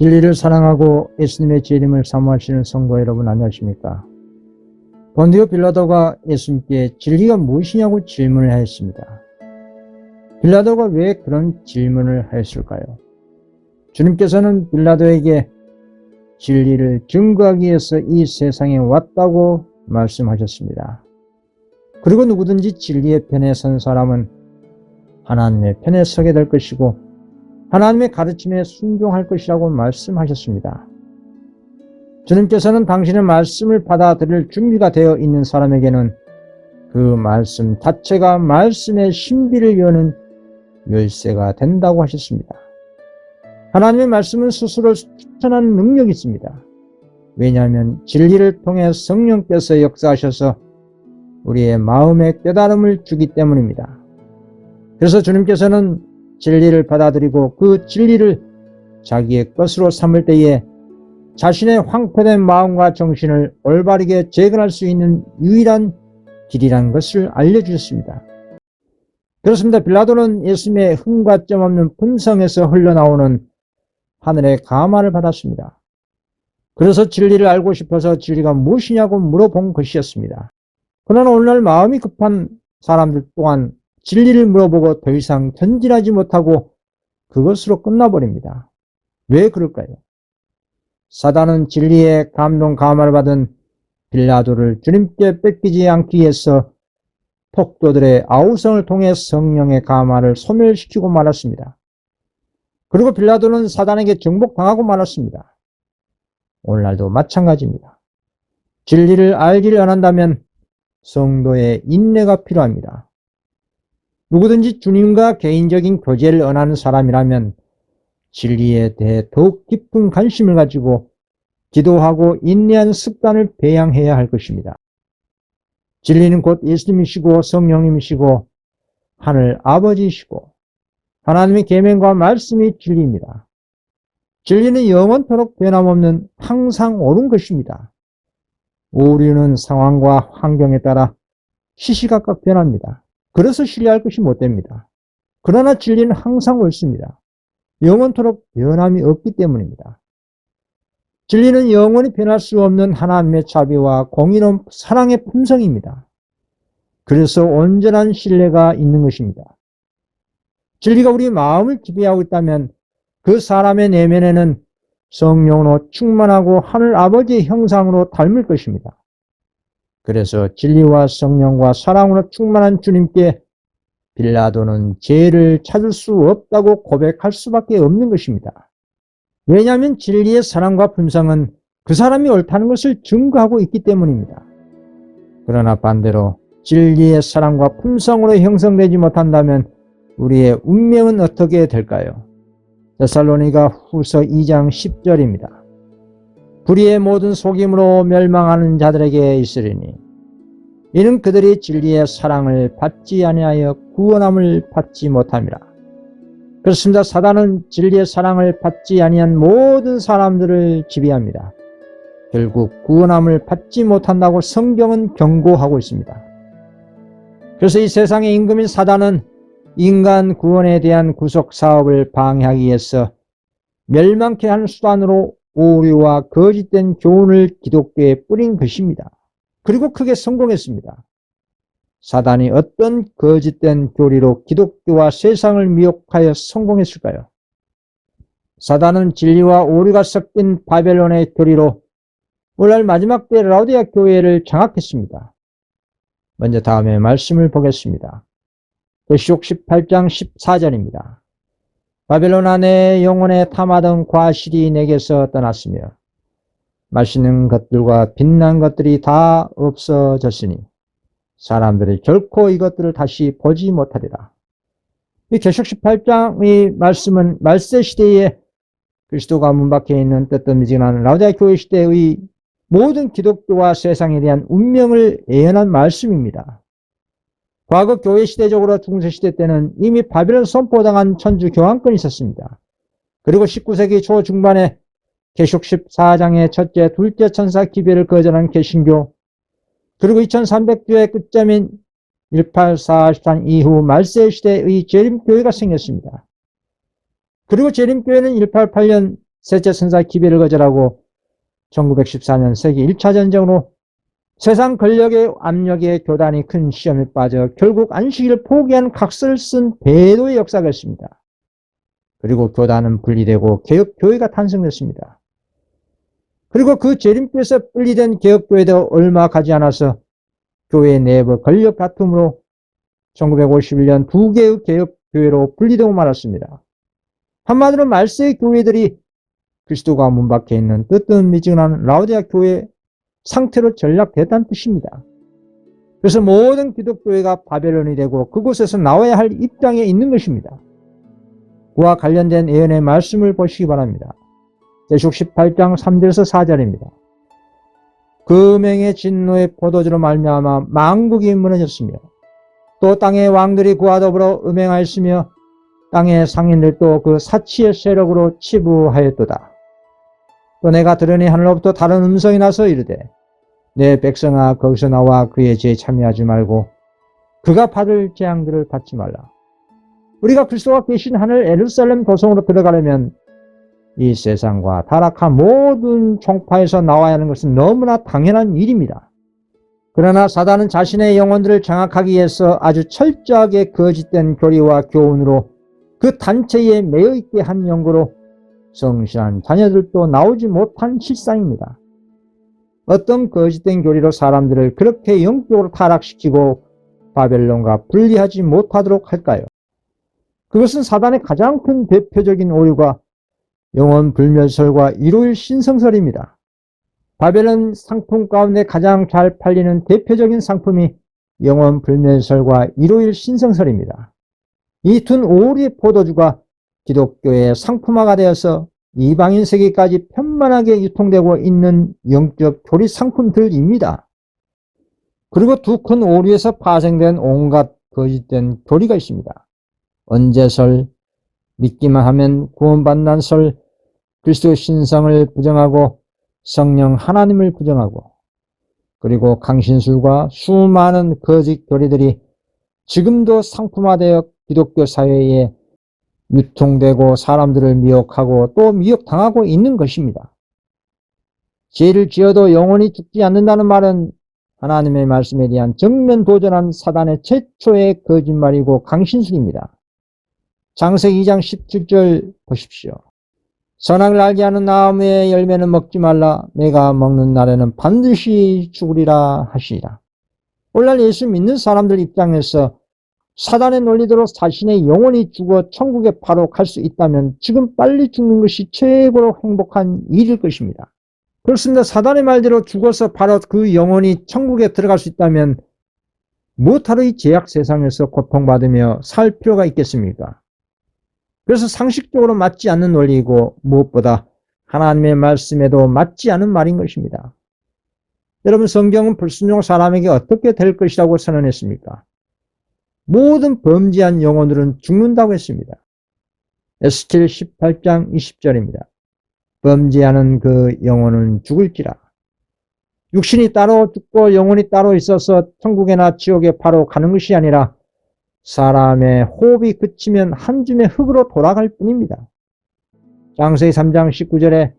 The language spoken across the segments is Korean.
진리를 사랑하고 예수님의 재림을 사모하시는 성도 여러분 안녕하십니까? 본디오 빌라도가 예수님께 진리가 무엇이냐고 질문을 하였습니다. 빌라도가 왜 그런 질문을 하였을까요? 주님께서는 빌라도에게 진리를 증거하기 위해서 이 세상에 왔다고 말씀하셨습니다. 그리고 누구든지 진리의 편에 선 사람은 하나님의 편에 서게 될 것이고 하나님의 가르침에 순종할 것이라고 말씀하셨습니다. 주님께서는 당신의 말씀을 받아들일 준비가 되어 있는 사람에게는 그 말씀 자체가 말씀의 신비를 여는 열쇠가 된다고 하셨습니다. 하나님의 말씀은 스스로 추천하는 능력이 있습니다. 왜냐하면 진리를 통해 성령께서 역사하셔서 우리의 마음에 깨달음을 주기 때문입니다. 그래서 주님께서는 진리를 받아들이고 그 진리를 자기의 것으로 삼을 때에 자신의 황폐된 마음과 정신을 올바르게 재건할 수 있는 유일한 길이라는 것을 알려주셨습니다. 그렇습니다. 빌라도는 예수님의 흠과 점 없는 품성에서 흘러나오는 하늘의 감화를 받았습니다. 그래서 진리를 알고 싶어서 진리가 무엇이냐고 물어본 것이었습니다. 그러나 오늘날 마음이 급한 사람들 또한 진리를 물어보고 더 이상 견딜하지 못하고 그것으로 끝나버립니다. 왜 그럴까요? 사단은 진리의 감동 감화를 받은 빌라도를 주님께 뺏기지 않기 위해서 폭도들의 아우성을 통해 성령의 감화를 소멸시키고 말았습니다. 그리고 빌라도는 사단에게 정복당하고 말았습니다. 오늘날도 마찬가지입니다. 진리를 알기를 원한다면 성도의 인내가 필요합니다. 누구든지 주님과 개인적인 교제를 원하는 사람이라면 진리에 대해 더욱 깊은 관심을 가지고 기도하고 인내하는 습관을 배양해야 할 것입니다. 진리는 곧 예수님이시고 성령님이시고 하늘 아버지이시고 하나님의 계명과 말씀이 진리입니다. 진리는 영원토록 변함없는 항상 옳은 것입니다. 오류는 상황과 환경에 따라 시시각각 변합니다. 그래서 신뢰할 것이 못됩니다. 그러나 진리는 항상 옳습니다. 영원토록 변함이 없기 때문입니다. 진리는 영원히 변할 수 없는 하나님의 자비와 공의로운 사랑의 품성입니다. 그래서 온전한 신뢰가 있는 것입니다. 진리가 우리 마음을 지배하고 있다면 그 사람의 내면에는 성령으로 충만하고 하늘 아버지의 형상으로 닮을 것입니다. 그래서 진리와 성령과 사랑으로 충만한 주님께 빌라도는 죄를 찾을 수 없다고 고백할 수밖에 없는 것입니다. 왜냐하면 진리의 사랑과 품성은 그 사람이 옳다는 것을 증거하고 있기 때문입니다. 그러나 반대로 진리의 사랑과 품성으로 형성되지 못한다면 우리의 운명은 어떻게 될까요? 데살로니가 후서 2장 10절입니다. 불의의 모든 속임으로 멸망하는 자들에게 있으리니 이는 그들이 진리의 사랑을 받지 아니하여 구원함을 받지 못함이라. 그렇습니다. 사단은 진리의 사랑을 받지 아니한 모든 사람들을 지배합니다. 결국 구원함을 받지 못한다고 성경은 경고하고 있습니다. 그래서 이 세상의 임금인 사단은 인간 구원에 대한 구속 사업을 방해하기 위해서 멸망케 하는 수단으로 오류와 거짓된 교훈을 기독교에 뿌린 것입니다. 그리고 크게 성공했습니다. 사단이 어떤 거짓된 교리로 기독교와 세상을 미혹하여 성공했을까요? 사단은 진리와 오류가 섞인 바벨론의 교리로 오늘날 마지막 때 라오디아 교회를 장악했습니다. 먼저 다음에 말씀을 보겠습니다. 계시록 18장 14절입니다. 바벨론 안에 영혼의 탐하던 과실이 내게서 떠났으며 맛있는 것들과 빛난 것들이 다 없어졌으니 사람들이 결코 이것들을 다시 보지 못하리라. 이 계시록 18장의 말씀은 말세 시대에 그리스도가 문 밖에 있는 뜨뜻미지근한 라오디아 교회 시대의 모든 기독교와 세상에 대한 운명을 예언한 말씀입니다. 과거 교회 시대적으로 중세시대 때는 이미 바벨론 선포당한 천주 교황권이 있었습니다. 그리고 19세기 초중반에 계시록 14장의 첫째, 둘째 천사 기별을 거절한 개신교, 그리고 2300주의 끝점인 1843 이후 말세 시대의 재림교회가 생겼습니다. 그리고 재림교회는 1888년 셋째 선사 기별을 거절하고 1914년 세계 1차 전쟁으로 세상 권력의 압력에 교단이 큰 시험에 빠져 결국 안식일을 포기한 각서를 쓴 배도의 역사가 있습니다. 그리고 교단은 분리되고 개혁교회가 탄생됐습니다. 그리고 그 재림교에서 분리된 개혁교회도 얼마 가지 않아서 교회 내부 권력 다툼으로 1951년 두 개의 개혁교회로 분리되고 말았습니다. 한마디로 말세의 교회들이 그리스도가 문 밖에 있는 뜨뜻미지근한 라오디아 교회 상태로 전락됐다는 뜻입니다. 그래서 모든 기독교회가 바벨론이 되고 그곳에서 나와야 할 입장에 있는 것입니다. 그와 관련된 예언의 말씀을 보시기 바랍니다. 계시록 18장 3절에서 4절입니다. 금행의 진노의 포도주로 말미암아 만국이 무너졌으며 또 땅의 왕들이 그와 더불어 음행하였으며 땅의 상인들도 그 사치의 세력으로 치부하였도다. 또 내가 들으니 하늘로부터 다른 음성이 나서 이르되 내 백성아 거기서 나와 그의 죄에 참여하지 말고 그가 받을 재앙들을 받지 말라. 우리가 그리스도가 계신 하늘 예루살렘 도성으로 들어가려면 이 세상과 타락한 모든 종파에서 나와야 하는 것은 너무나 당연한 일입니다. 그러나 사단은 자신의 영혼들을 장악하기 위해서 아주 철저하게 거짓된 교리와 교훈으로 그 단체에 매여있게 한 연고로 성실한 자녀들도 나오지 못한 실상입니다. 어떤 거짓된 교리로 사람들을 그렇게 영적으로 타락시키고 바벨론과 분리하지 못하도록 할까요? 그것은 사단의 가장 큰 대표적인 오류가 영혼 불멸설과 일요일 신성설입니다. 바벨론 상품 가운데 가장 잘 팔리는 대표적인 상품이 영혼 불멸설과 일요일 신성설입니다. 이 두 오류의 포도주가 기독교의 상품화가 되어서 이방인 세계까지 편만하게 유통되고 있는 영적 교리 상품들입니다. 그리고 두 큰 오류에서 파생된 온갖 거짓된 교리가 있습니다. 언제설, 믿기만 하면 구원받는 설, 그리스도 신성을 부정하고 성령 하나님을 부정하고 그리고 강신술과 수많은 거짓 교리들이 지금도 상품화되어 기독교 사회에 유통되고 사람들을 미혹하고 또 미혹당하고 있는 것입니다. 죄를 지어도 영원히 죽지 않는다는 말은 하나님의 말씀에 대한 정면 도전한 사단의 최초의 거짓말이고 강신술입니다. 창세기 2장 17절 보십시오. 선악을 알게 하는 나무의 열매는 먹지 말라. 내가 먹는 날에는 반드시 죽으리라 하시니라. 오늘날 예수 믿는 사람들 입장에서 사단의 논리대로 자신의 영혼이 죽어 천국에 바로 갈 수 있다면 지금 빨리 죽는 것이 최고로 행복한 일일 것입니다. 그렇습니다. 사단의 말대로 죽어서 바로 그 영혼이 천국에 들어갈 수 있다면 무엇하러 이 죄악 세상에서 고통받으며 살 필요가 있겠습니까? 그래서 상식적으로 맞지 않는 논리이고 무엇보다 하나님의 말씀에도 맞지 않은 말인 것입니다. 여러분, 성경은 불순종 사람에게 어떻게 될 것이라고 선언했습니까? 모든 범죄한 영혼들은 죽는다고 했습니다. 에스겔 18장 20절입니다. 범죄하는 그 영혼은 죽을지라. 육신이 따로 죽고 영혼이 따로 있어서 천국에나 지옥에 바로 가는 것이 아니라 사람의 호흡이 그치면 한 줌의 흙으로 돌아갈 뿐입니다. 창세기 3장 19절에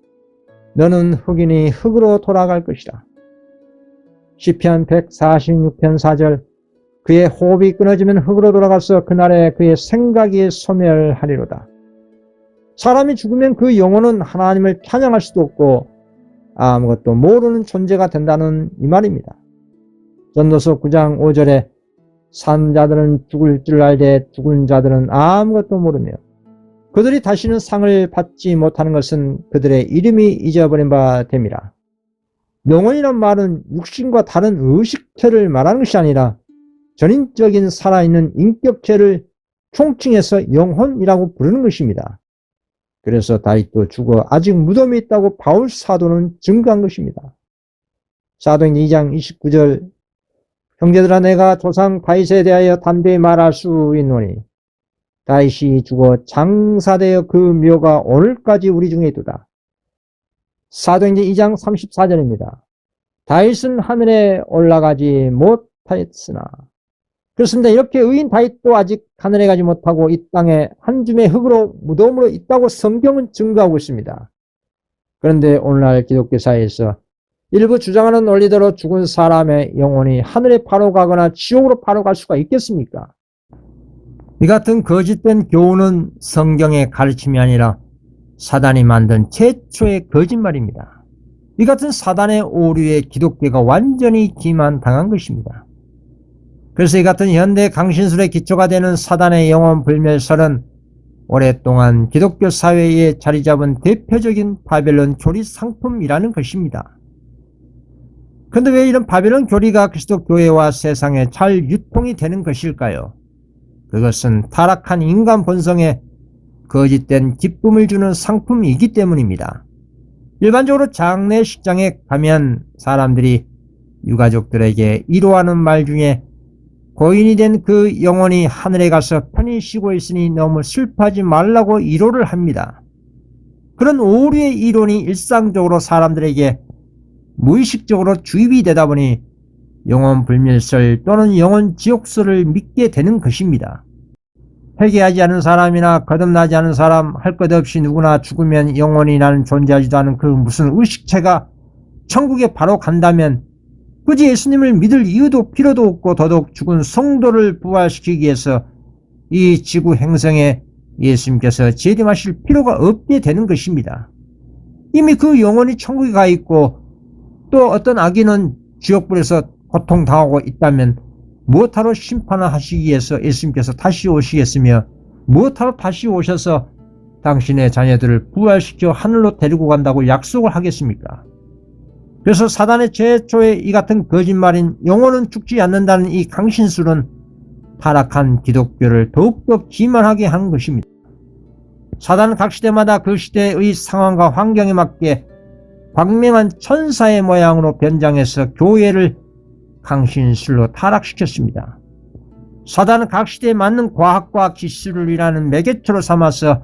너는 흙이니 흙으로 돌아갈 것이라. 시편 146편 4절 그의 호흡이 끊어지면 흙으로 돌아가서 그날에 그의 생각이 소멸하리로다. 사람이 죽으면 그 영혼은 하나님을 찬양할 수도 없고 아무것도 모르는 존재가 된다는 이 말입니다. 전도서 9장 5절에 산 자들은 죽을 줄 알되 죽은 자들은 아무것도 모르며 그들이 다시는 상을 받지 못하는 것은 그들의 이름이 잊어버린 바 됨이라. 영혼이란 말은 육신과 다른 의식체를 말하는 것이 아니라 전인적인 살아있는 인격체를 총칭해서 영혼이라고 부르는 것입니다. 그래서 다윗도 죽어 아직 무덤에 있다고 바울 사도는 증거한 것입니다. 사도행전 2장 29절 형제들아 내가 조상 다윗에 대하여 담대히 말할 수 있노니 다윗이 죽어 장사되어 그 묘가 오늘까지 우리 중에 있도다. 사도행전 2장 34절입니다. 다윗은 하늘에 올라가지 못하였으나 그렇습니다. 이렇게 의인 다윗도 아직 하늘에 가지 못하고 이 땅에 한 줌의 흙으로 무덤으로 있다고 성경은 증거하고 있습니다. 그런데 오늘날 기독교 사회에서 일부 주장하는 논리대로 죽은 사람의 영혼이 하늘에 바로 가거나 지옥으로 바로 갈 수가 있겠습니까? 이 같은 거짓된 교훈은 성경의 가르침이 아니라 사단이 만든 최초의 거짓말입니다. 이 같은 사단의 오류에 기독교가 완전히 기만당한 것입니다. 그래서 이 같은 현대 강신술의 기초가 되는 사단의 영혼 불멸설은 오랫동안 기독교 사회에 자리 잡은 대표적인 바벨론 교리 상품이라는 것입니다. 그런데 왜 이런 바벨론 교리가 그리스도 교회와 세상에 잘 유통이 되는 것일까요? 그것은 타락한 인간 본성에 거짓된 기쁨을 주는 상품이기 때문입니다. 일반적으로 장례식장에 가면 사람들이 유가족들에게 위로하는 말 중에 고인이 된 그 영혼이 하늘에 가서 편히 쉬고 있으니 너무 슬퍼하지 말라고 위로를 합니다. 그런 오류의 이론이 일상적으로 사람들에게 무의식적으로 주입이 되다 보니 영혼 불멸설 또는 영혼 지옥설을 믿게 되는 것입니다. 회개하지 않은 사람이나 거듭나지 않은 사람, 할 것 없이 누구나 죽으면 영혼이 나는 존재하지도 않은 그 무슨 의식체가 천국에 바로 간다면 굳이 예수님을 믿을 이유도 필요도 없고 더더욱 죽은 성도를 부활시키기 위해서 이 지구 행성에 예수님께서 재림하실 필요가 없게 되는 것입니다. 이미 그 영혼이 천국에 가 있고 또 어떤 악인은 지옥불에서 고통당하고 있다면 무엇하러 심판을 하시기 위해서 예수님께서 다시 오시겠으며 무엇하러 다시 오셔서 당신의 자녀들을 부활시켜 하늘로 데리고 간다고 약속을 하겠습니까? 그래서 사단의 최초의 이 같은 거짓말인 영혼은 죽지 않는다는 이 강신술은 타락한 기독교를 더욱더 기만하게 한 것입니다. 사단은 각 시대마다 그 시대의 상황과 환경에 맞게 광명한 천사의 모양으로 변장해서 교회를 강신술로 타락시켰습니다. 사단은 각 시대에 맞는 과학과 기술을 일하는 매개체로 삼아서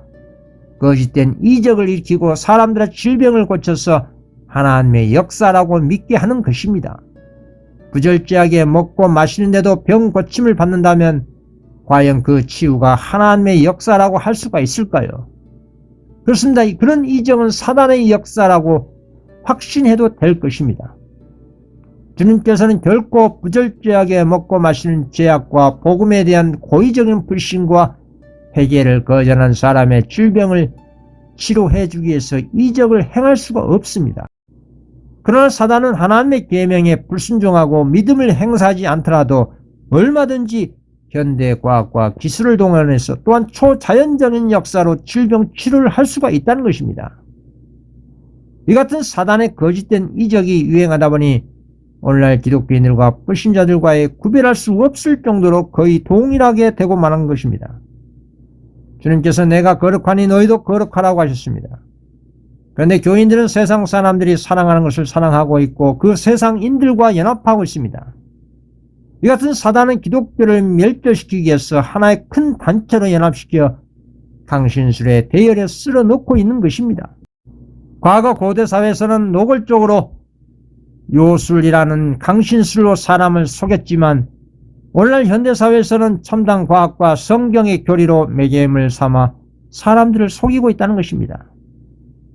거짓된 이적을 일으키고 사람들의 질병을 고쳐서 하나님의 역사라고 믿게 하는 것입니다. 부절제하게 먹고 마시는데도 병 고침을 받는다면 과연 그 치유가 하나님의 역사라고 할 수가 있을까요? 그렇습니다. 그런 이적은 사단의 역사라고 확신해도 될 것입니다. 주님께서는 결코 부절제하게 먹고 마시는 죄악과 복음에 대한 고의적인 불신과 회개를 거절한 사람의 질병을 치료해 주기 위해서 이적을 행할 수가 없습니다. 그러나 사단은 하나님의 계명에 불순종하고 믿음을 행사하지 않더라도 얼마든지 현대과학과 기술을 동원해서 또한 초자연적인 역사로 질병 치료를 할 수가 있다는 것입니다. 이 같은 사단의 거짓된 이적이 유행하다 보니 오늘날 기독교인들과 불신자들과의 구별할 수 없을 정도로 거의 동일하게 되고 말한 것입니다. 주님께서 내가 거룩하니 너희도 거룩하라고 하셨습니다. 그런데 교인들은 세상 사람들이 사랑하는 것을 사랑하고 있고 그 세상인들과 연합하고 있습니다. 이 같은 사단은 기독교를 멸절시키기 위해서 하나의 큰 단체로 연합시켜 강신술의 대열에 쓸어 넣고 있는 것입니다. 과거 고대 사회에서는 노골적으로 요술이라는 강신술로 사람을 속였지만 오늘날 현대사회에서는 첨단 과학과 성경의 교리로 매개임을 삼아 사람들을 속이고 있다는 것입니다.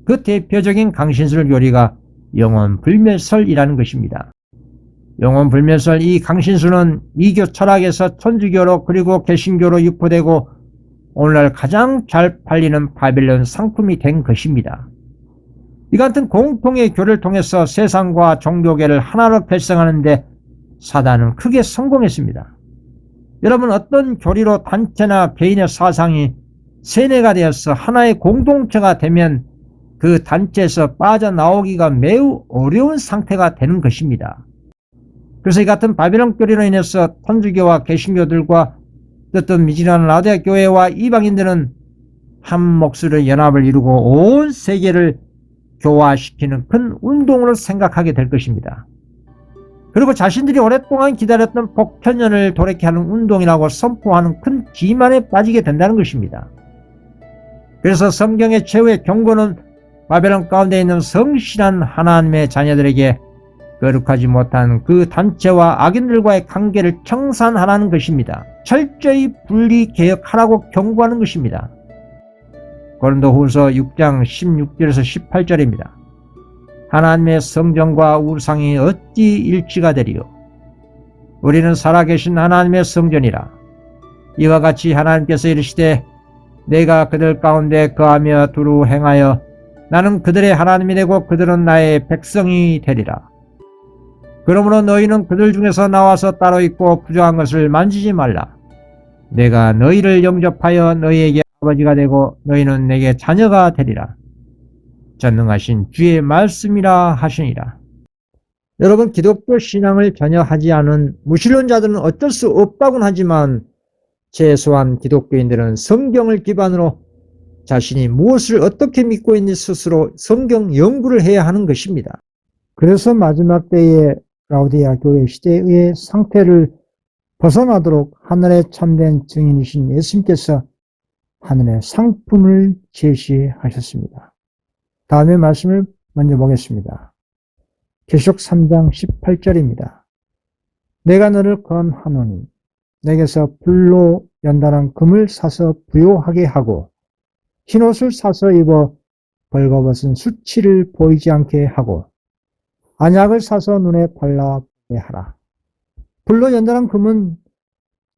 그 대표적인 강신술 교리가 영혼불멸설이라는 것입니다. 영혼불멸설 이 강신술은 이교 철학에서 천주교로 그리고 개신교로 유포되고 오늘날 가장 잘 팔리는 바벨론 상품이 된 것입니다. 이 같은 공통의 교를 통해서 세상과 종교계를 하나로 결성하는데 사단은 크게 성공했습니다. 여러분, 어떤 교리로 단체나 개인의 사상이 세뇌가 되어서 하나의 공동체가 되면 그 단체에서 빠져나오기가 매우 어려운 상태가 되는 것입니다. 그래서 이 같은 바벨론 교리로 인해서 천주교와 개신교들과 어떤 미진한 라오디아 교회와 이방인들은 한 몫으로 연합을 이루고 온 세계를 교화시키는 큰 운동으로 생각하게 될 것입니다. 그리고 자신들이 오랫동안 기다렸던 복편년을 돌이켜 하는 운동이라고 선포하는 큰 기만에 빠지게 된다는 것입니다. 그래서 성경의 최후의 경고는 바벨론 가운데 있는 성실한 하나님의 자녀들에게 거룩하지 못한 그 단체와 악인들과의 관계를 청산하라는 것입니다. 철저히 분리개혁하라고 경고하는 것입니다. 고린도후서 6장 16절에서 18절입니다. 하나님의 성전과 우상이 어찌 일치가 되리요? 우리는 살아계신 하나님의 성전이라. 이와 같이 하나님께서 이르시되 내가 그들 가운데 거하며 두루 행하여 나는 그들의 하나님이 되고 그들은 나의 백성이 되리라. 그러므로 너희는 그들 중에서 나와서 따로 있고 부정한 것을 만지지 말라. 내가 너희를 영접하여 너희에게 아버지가 되고 너희는 내게 자녀가 되리라. 전능하신 주의 말씀이라 하시니라. 여러분, 기독교 신앙을 전혀 하지 않은 무신론자들은 어쩔 수 없다고는 하지만 최소한 기독교인들은 성경을 기반으로 자신이 무엇을 어떻게 믿고 있는지 스스로 성경 연구를 해야 하는 것입니다. 그래서 마지막 때의 라오디게아 교회 시대의 상태를 벗어나도록 하늘의 참된 증인이신 예수님께서 하늘의 상품을 제시하셨습니다. 다음의 말씀을 먼저 보겠습니다. 계시록 3장 18절입니다. 내가 너를 권하노니 내게서 불로 연단한 금을 사서 부요하게 하고 흰옷을 사서 입어 벌거벗은 수치를 보이지 않게 하고 안약을 사서 눈에 발라보게 하라. 불로 연단한 금은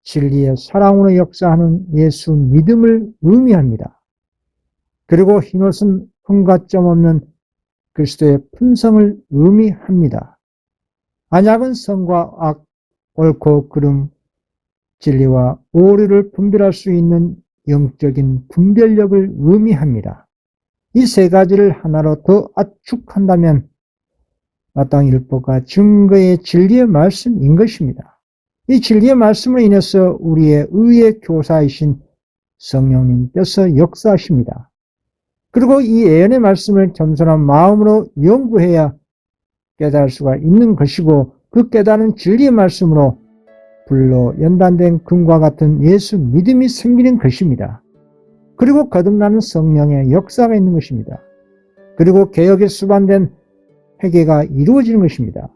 진리의 사랑으로 역사하는 예수 믿음을 의미합니다. 그리고 흰옷은 흠과 점 없는 그리스도의 품성을 의미합니다. 안약은 선과 악, 옳고 그름, 진리와 오류를 분별할 수 있는 영적인 분별력을 의미합니다. 이 세 가지를 하나로 더 압축한다면 마땅일보가 증거의 진리의 말씀인 것입니다. 이 진리의 말씀으로 인해서 우리의 의의 교사이신 성령님께서 역사하십니다. 그리고 이 예언의 말씀을 겸손한 마음으로 연구해야 깨달을 수가 있는 것이고 그 깨달은 진리의 말씀으로 불로 연단된 금과 같은 예수 믿음이 생기는 것입니다. 그리고 거듭나는 성령의 역사가 있는 것입니다. 그리고 개혁에 수반된 회개가 이루어지는 것입니다.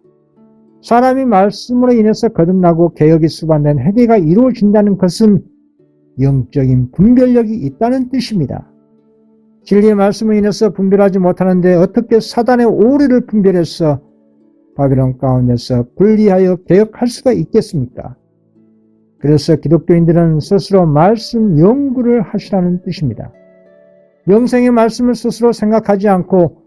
사람이 말씀으로 인해서 거듭나고 개혁이 수반된 회개가 이루어진다는 것은 영적인 분별력이 있다는 뜻입니다. 진리의 말씀으로 인해서 분별하지 못하는데 어떻게 사단의 오류를 분별해서 바벨론 가운데서 분리하여 개혁할 수가 있겠습니까? 그래서 기독교인들은 스스로 말씀 연구를 하시라는 뜻입니다. 영생의 말씀을 스스로 생각하지 않고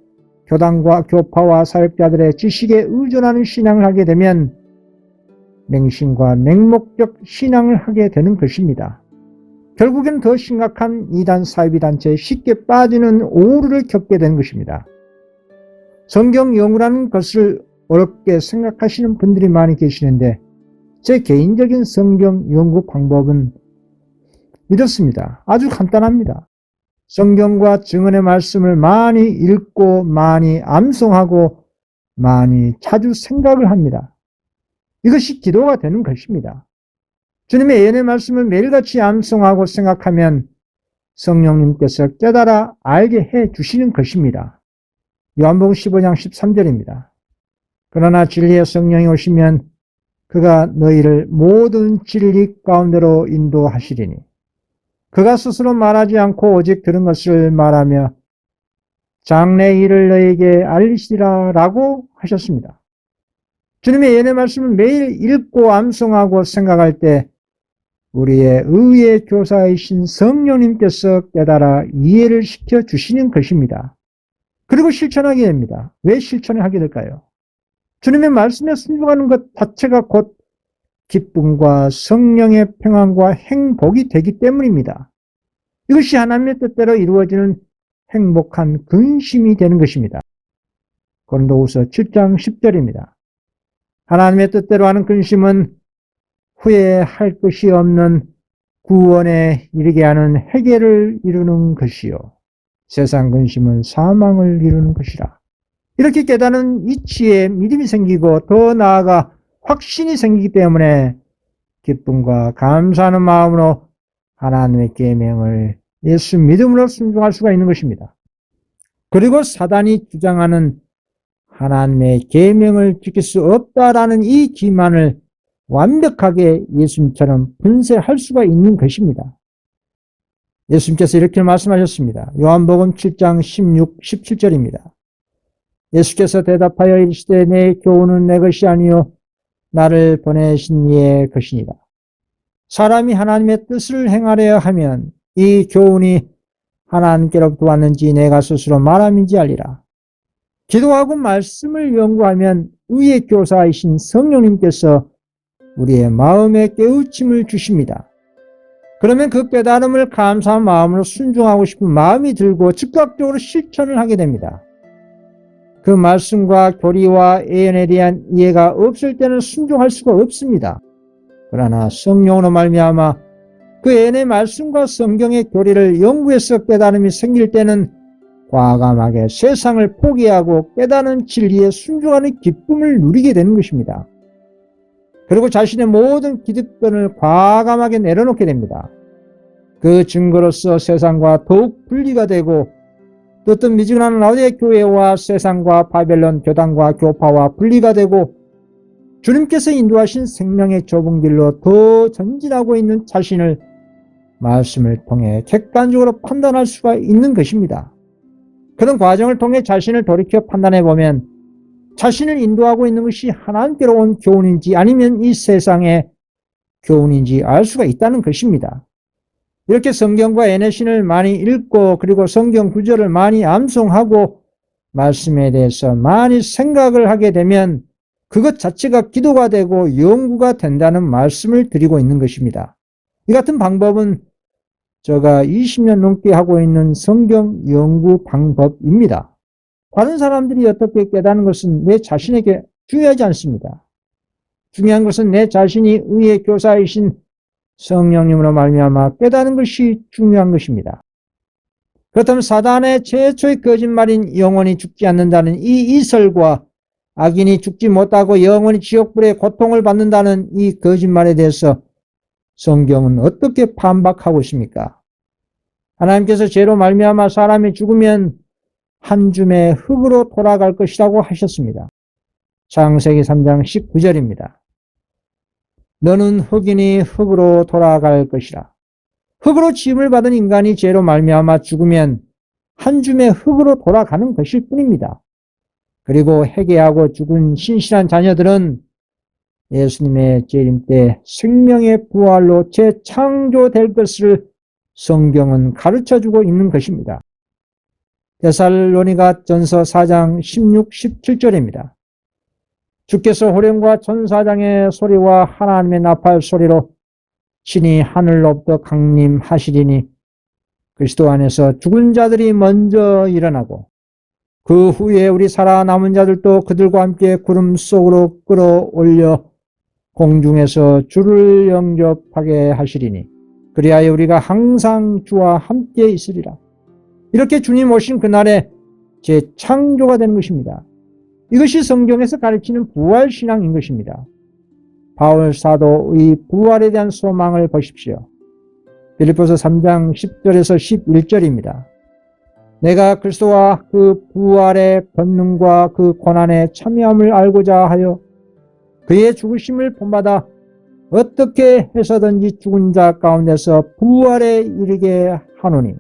교단과 교파와 사역자들의 지식에 의존하는 신앙을 하게 되면 맹신과 맹목적 신앙을 하게 되는 것입니다. 결국엔 더 심각한 이단 사이비 단체에 쉽게 빠지는 오류를 겪게 되는 것입니다. 성경 연구라는 것을 어렵게 생각하시는 분들이 많이 계시는데 제 개인적인 성경 연구 방법은 이렇습니다. 아주 간단합니다. 성경과 증언의 말씀을 많이 읽고 많이 암송하고 많이 자주 생각을 합니다. 이것이 기도가 되는 것입니다. 주님의 예언의 말씀을 매일같이 암송하고 생각하면 성령님께서 깨달아 알게 해 주시는 것입니다. 요한복음 15장 13절입니다. 그러나 진리의 성령이 오시면 그가 너희를 모든 진리 가운데로 인도하시리니 그가 스스로 말하지 않고 오직 들은 것을 말하며 장래 일을 너희에게 알리시리라 라고 하셨습니다. 주님의 예언의 말씀을 매일 읽고 암송하고 생각할 때 우리의 의의 교사이신 성령님께서 깨달아 이해를 시켜주시는 것입니다. 그리고 실천하게 됩니다. 왜 실천을 하게 될까요? 주님의 말씀에 순종하는 것 자체가 곧 기쁨과 성령의 평안과 행복이 되기 때문입니다. 이것이 하나님의 뜻대로 이루어지는 행복한 근심이 되는 것입니다. 고린도후서 7장 10절입니다. 하나님의 뜻대로 하는 근심은 후회할 것이 없는 구원에 이르게 하는 회개를 이루는 것이요 세상 근심은 사망을 이루는 것이라. 이렇게 깨닫는 이치에 믿음이 생기고 더 나아가 확신이 생기기 때문에 기쁨과 감사하는 마음으로 하나님의 계명을 예수 믿음으로 순종할 수가 있는 것입니다. 그리고 사단이 주장하는 하나님의 계명을 지킬 수 없다라는 이 기만을 완벽하게 예수님처럼 분쇄할 수가 있는 것입니다. 예수님께서 이렇게 말씀하셨습니다. 요한복음 7장 16, 17절입니다. 예수께서 대답하여 이르시되 내 교훈은 내 것이 아니요 나를 보내신 이의 것이니라. 사람이 하나님의 뜻을 행하려 하면 이 교훈이 하나님께로부터 왔는지 내가 스스로 말함인지 알리라. 기도하고 말씀을 연구하면 의의 교사이신 성령님께서 우리의 마음에 깨우침을 주십니다. 그러면 그 깨달음을 감사한 마음으로 순종하고 싶은 마음이 들고 즉각적으로 실천을 하게 됩니다. 그 말씀과 교리와 예언에 대한 이해가 없을 때는 순종할 수가 없습니다. 그러나 성령으로 말미암아 그 예언의 말씀과 성경의 교리를 연구해서 깨달음이 생길 때는 과감하게 세상을 포기하고 깨닫는 진리에 순종하는 기쁨을 누리게 되는 것입니다. 그리고 자신의 모든 기득권을 과감하게 내려놓게 됩니다. 그 증거로서 세상과 더욱 분리가 되고 어떤 미지근한 라오디게 교회와 세상과 바벨론 교단과 교파와 분리가 되고 주님께서 인도하신 생명의 좁은 길로 더 전진하고 있는 자신을 말씀을 통해 객관적으로 판단할 수가 있는 것입니다. 그런 과정을 통해 자신을 돌이켜 판단해 보면 자신을 인도하고 있는 것이 하나님께로 온 교훈인지 아니면 이 세상의 교훈인지 알 수가 있다는 것입니다. 이렇게 성경과 예내신을 많이 읽고 그리고 성경 구절을 많이 암송하고 말씀에 대해서 많이 생각을 하게 되면 그것 자체가 기도가 되고 연구가 된다는 말씀을 드리고 있는 것입니다. 이 같은 방법은 제가 20년 넘게 하고 있는 성경 연구 방법입니다. 다른 사람들이 어떻게 깨닫는 것은 내 자신에게 중요하지 않습니다. 중요한 것은 내 자신이 의의 교사이신 성령님으로 말미암아 깨닫는 것이 중요한 것입니다. 그렇다면 사단의 최초의 거짓말인 영원히 죽지 않는다는 이 이설과 악인이 죽지 못하고 영원히 지옥불의 고통을 받는다는 이 거짓말에 대해서 성경은 어떻게 반박하고 있습니까? 하나님께서 죄로 말미암아 사람이 죽으면 한 줌의 흙으로 돌아갈 것이라고 하셨습니다. 창세기 3장 19절입니다. 너는 흙이니 흙으로 돌아갈 것이라. 흙으로 지음을 받은 인간이 죄로 말미암아 죽으면 한 줌의 흙으로 돌아가는 것일 뿐입니다. 그리고 회개하고 죽은 신실한 자녀들은 예수님의 재림 때 생명의 부활로 재창조될 것을 성경은 가르쳐주고 있는 것입니다. 데살로니가 전서 4장 16, 17절입니다. 주께서 호령과 천사장의 소리와 하나님의 나팔 소리로 친히 하늘로부터 강림하시리니 그리스도 안에서 죽은 자들이 먼저 일어나고 그 후에 우리 살아남은 자들도 그들과 함께 구름 속으로 끌어올려 공중에서 주를 영접하게 하시리니 그리하여 우리가 항상 주와 함께 있으리라. 이렇게 주님 오신 그날에 재창조가 되는 것입니다. 이것이 성경에서 가르치는 부활신앙인 것입니다. 바울 사도의 부활에 대한 소망을 보십시오. 빌립보서 3장 10절에서 11절입니다. 내가 그리스도와 그 부활의 권능과 그 고난의 참여함을 알고자 하여 그의 죽으심을 본받아 어떻게 해서든지 죽은 자 가운데서 부활에 이르게 하노니.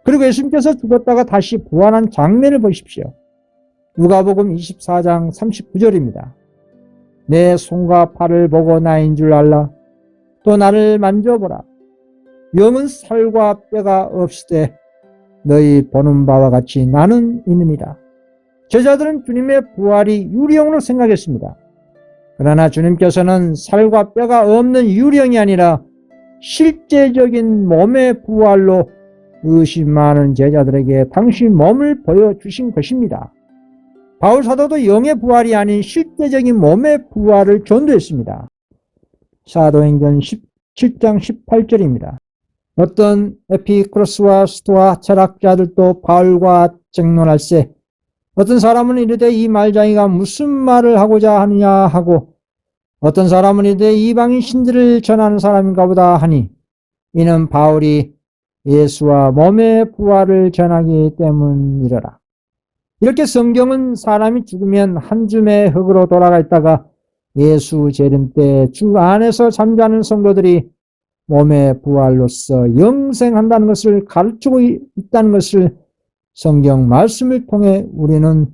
그리고 예수님께서 죽었다가 다시 부활한 장면을 보십시오. 누가복음 24장 39절입니다. 내 손과 팔을 보고 나인 줄 알라. 또 나를 만져보라. 영은 살과 뼈가 없으되 너희 보는 바와 같이 나는 있느니라. 제자들은 주님의 부활이 유령으로 생각했습니다. 그러나 주님께서는 살과 뼈가 없는 유령이 아니라 실제적인 몸의 부활로 의심 많은 제자들에게 당신 몸을 보여주신 것입니다. 바울 사도도 영의 부활이 아닌 실제적인 몸의 부활을 전도했습니다. 사도행전 17장 18절입니다. 어떤 에피쿠로스와 스토아 철학자들도 바울과 쟁론할세 어떤 사람은 이르되 이 말장이가 무슨 말을 하고자 하느냐 하고 어떤 사람은 이르되 이방인 신들을 전하는 사람인가 보다 하니 이는 바울이 예수와 몸의 부활을 전하기 때문이러라. 이렇게 성경은 사람이 죽으면 한 줌의 흙으로 돌아가 있다가 예수 재림 때 주 안에서 잠자는 성도들이 몸의 부활로서 영생한다는 것을 가르치고 있다는 것을 성경 말씀을 통해 우리는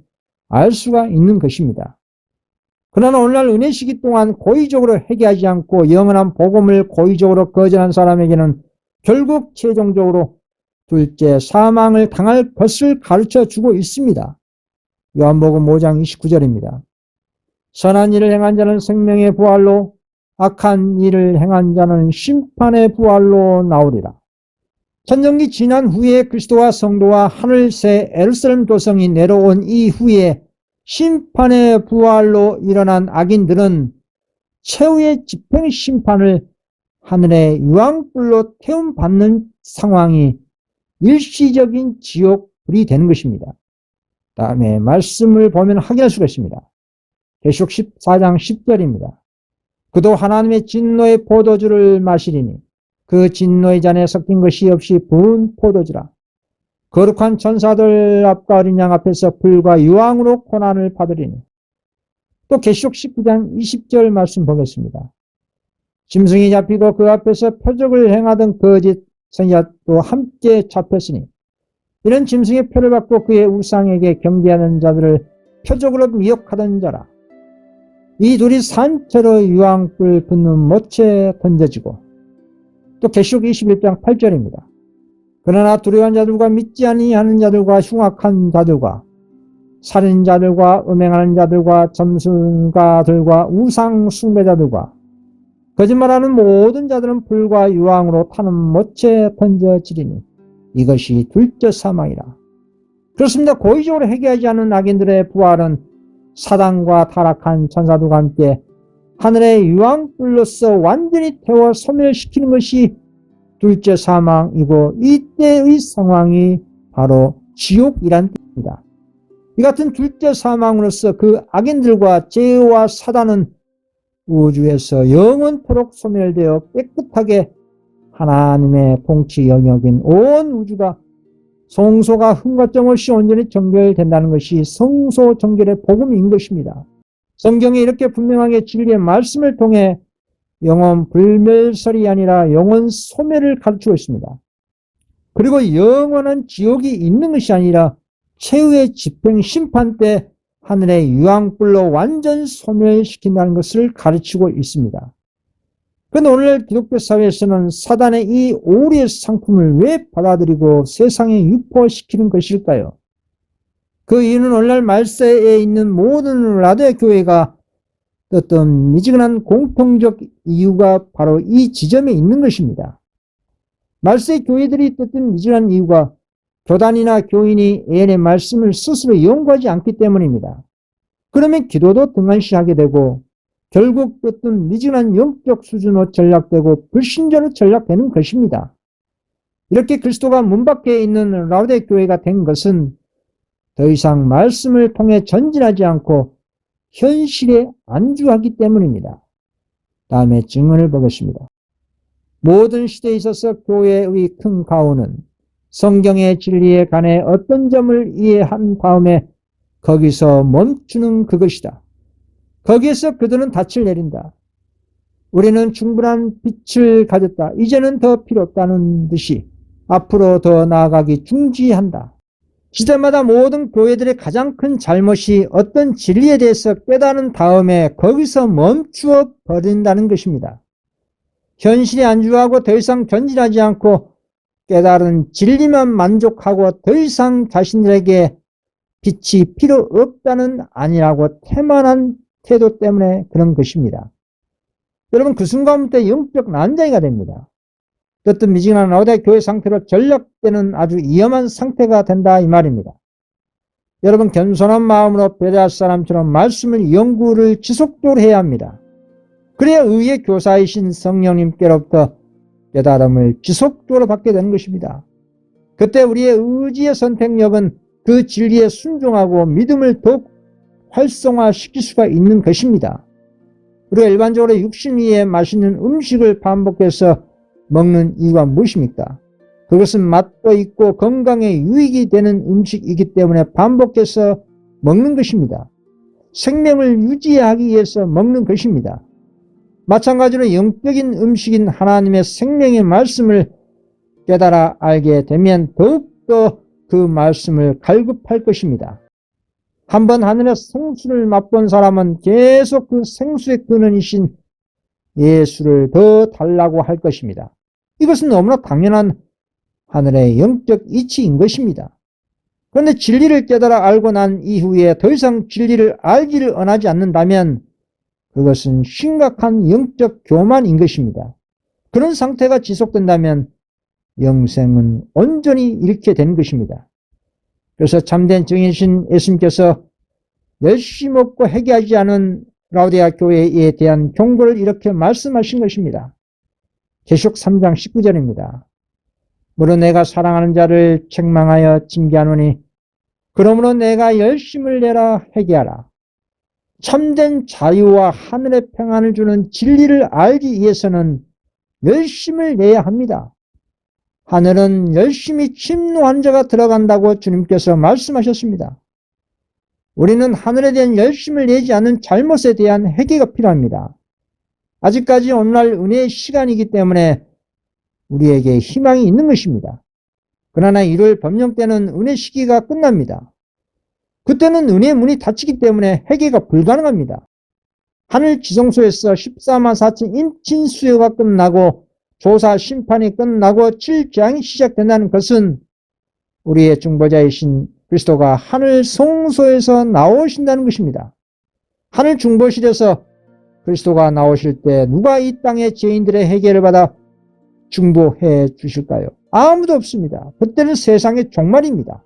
알 수가 있는 것입니다. 그러나 오늘날 은혜 시기 동안 고의적으로 회개하지 않고 영원한 복음을 고의적으로 거절한 사람에게는 결국 최종적으로 둘째 사망을 당할 것을 가르쳐 주고 있습니다. 요한복음 5장 29절입니다. 선한 일을 행한 자는 생명의 부활로, 악한 일을 행한 자는 심판의 부활로 나오리라. 천년기 지난 후에 그리스도와 성도와 하늘새 예루살렘 도성이 내려온 이후에 심판의 부활로 일어난 악인들은 최후의 집행 심판을 하늘의 유황불로 태움받는 상황이 일시적인 지옥불이 되는 것입니다. 다음에 말씀을 보면 확인할 수가 있습니다. 계시록 14장 10절입니다. 그도 하나님의 진노의 포도주를 마시리니 그 진노의 잔에 섞인 것이 없이 부은 포도주라. 거룩한 천사들 앞과 어린 양 앞에서 불과 유황으로 고난을 받으리니. 또 계시록 19장 20절 말씀 보겠습니다. 짐승이 잡히고 그 앞에서 표적을 행하던 거짓 선지자도 함께 잡혔으니 이런 짐승의 표를 받고 그의 우상에게 경배하는 자들을 표적으로 미혹하던 자라. 이 둘이 산채로 유황불 붙는 못에 던져지고. 또 계시록 21장 8절입니다. 그러나 두려워한 자들과 믿지 아니하는 자들과 흉악한 자들과 살인자들과 음행하는 자들과 점술가들과 우상 숭배자들과 거짓말하는 모든 자들은 불과 유황으로 타는 못에 던져지리니 이것이 둘째 사망이라. 그렇습니다. 고의적으로 회개하지 않은 악인들의 부활은 사단과 타락한 천사들과 함께 하늘의 유황불로서 완전히 태워 소멸시키는 것이 둘째 사망이고 이때의 상황이 바로 지옥이란 뜻입니다. 이 같은 둘째 사망으로서 그 악인들과 죄와 사단은 우주에서 영원토록 소멸되어 깨끗하게 하나님의 통치 영역인 온 우주가 성소가 흠과 점 없이 온전히 정결된다는 것이 성소 정결의 복음인 것입니다. 성경에 이렇게 분명하게 진리의 말씀을 통해 영원 불멸설이 아니라 영원 소멸을 가르치고 있습니다. 그리고 영원한 지옥이 있는 것이 아니라 최후의 집행 심판 때 하늘의 유황불로 완전 소멸시킨다는 것을 가르치고 있습니다. 그런데 오늘 기독교 사회에서는 사단의 이 오리의 상품을 왜 받아들이고 세상에 유포시키는 것일까요? 그 이유는 오늘날 말세에 있는 모든 라디오 교회가 어떤 미지근한 공통적 이유가 바로 이 지점에 있는 것입니다. 말세 교회들이 떴던 미지근한 이유가 교단이나 교인이 예언의 말씀을 스스로 연구하지 않기 때문입니다. 그러면 기도도 등한시하게 되고 결국 어떤 미지근한 영적 수준으로 전락되고 불신자로 전락되는 것입니다. 이렇게 그리스도가 문 밖에 있는 라우데 교회가 된 것은 더 이상 말씀을 통해 전진하지 않고 현실에 안주하기 때문입니다. 다음에 증언을 보겠습니다. 모든 시대에 있어서 교회의 큰 가오는 성경의 진리에 관해 어떤 점을 이해한 다음에 거기서 멈추는 그것이다. 거기에서 그들은 닻을 내린다. 우리는 충분한 빛을 가졌다. 이제는 더 필요 없다는 듯이 앞으로 더 나아가기 중지한다. 시대마다 모든 교회들의 가장 큰 잘못이 어떤 진리에 대해서 깨달은 다음에 거기서 멈추어 버린다는 것입니다. 현실에 안주하고 더 이상 전진하지 않고 깨달은 진리만 만족하고 더 이상 자신들에게 빛이 필요 없다는 아니라고 태만한 태도 때문에 그런 것입니다. 여러분 그 순간부터 영적 난장이가 됩니다. 어떤 미지근한 라우데 교회 상태로 전락되는 아주 위험한 상태가 된다 이 말입니다. 여러분 겸손한 마음으로 베레아 사람처럼 말씀을 연구를 지속적으로 해야 합니다. 그래야 의의 교사이신 성령님께로부터 깨달음을 지속적으로 받게 되는 것입니다. 그때 우리의 의지의 선택력은 그 진리에 순종하고 믿음을 더욱 활성화시킬 수가 있는 것입니다. 우리가 일반적으로 육신 위에 맛있는 음식을 반복해서 먹는 이유가 무엇입니까? 그것은 맛도 있고 건강에 유익이 되는 음식이기 때문에 반복해서 먹는 것입니다. 생명을 유지하기 위해서 먹는 것입니다. 마찬가지로 영적인 음식인 하나님의 생명의 말씀을 깨달아 알게 되면 더욱더 그 말씀을 갈급할 것입니다. 한번 하늘의 생수를 맛본 사람은 계속 그 생수의 근원이신 예수를 더 달라고 할 것입니다. 이것은 너무나 당연한 하늘의 영적 이치인 것입니다. 그런데 진리를 깨달아 알고 난 이후에 더 이상 진리를 알기를 원하지 않는다면 그것은 심각한 영적 교만인 것입니다. 그런 상태가 지속된다면 영생은 온전히 잃게 되는 것입니다. 그래서 참된 증인이신 예수님께서 열심히 먹고 회개하지 않은 라오디게아 교회에 대한 경고를 이렇게 말씀하신 것입니다. 계시록 3장 19절입니다. 물론 내가 사랑하는 자를 책망하여 징계하노니 그러므로 내가 열심을 내라 회개하라. 참된 자유와 하늘의 평안을 주는 진리를 알기 위해서는 열심을 내야 합니다. 하늘은 열심히 침노한 자가 들어간다고 주님께서 말씀하셨습니다. 우리는 하늘에 대한 열심을 내지 않는 잘못에 대한 회개가 필요합니다. 아직까지 오늘날 은혜의 시간이기 때문에 우리에게 희망이 있는 것입니다. 그러나 일요일 법령 때는 은혜 시기가 끝납니다. 그때는 은혜의 문이 닫히기 때문에 회개가 불가능합니다. 하늘 지성소에서 14만 4천 인친 수요가 끝나고 조사 심판이 끝나고 7장이 시작된다는 것은 우리의 중보자이신 그리스도가 하늘 성소에서 나오신다는 것입니다. 하늘 중보실에서 그리스도가 나오실 때 누가 이 땅의 죄인들의 회개를 받아 중보해 주실까요? 아무도 없습니다. 그때는 세상의 종말입니다.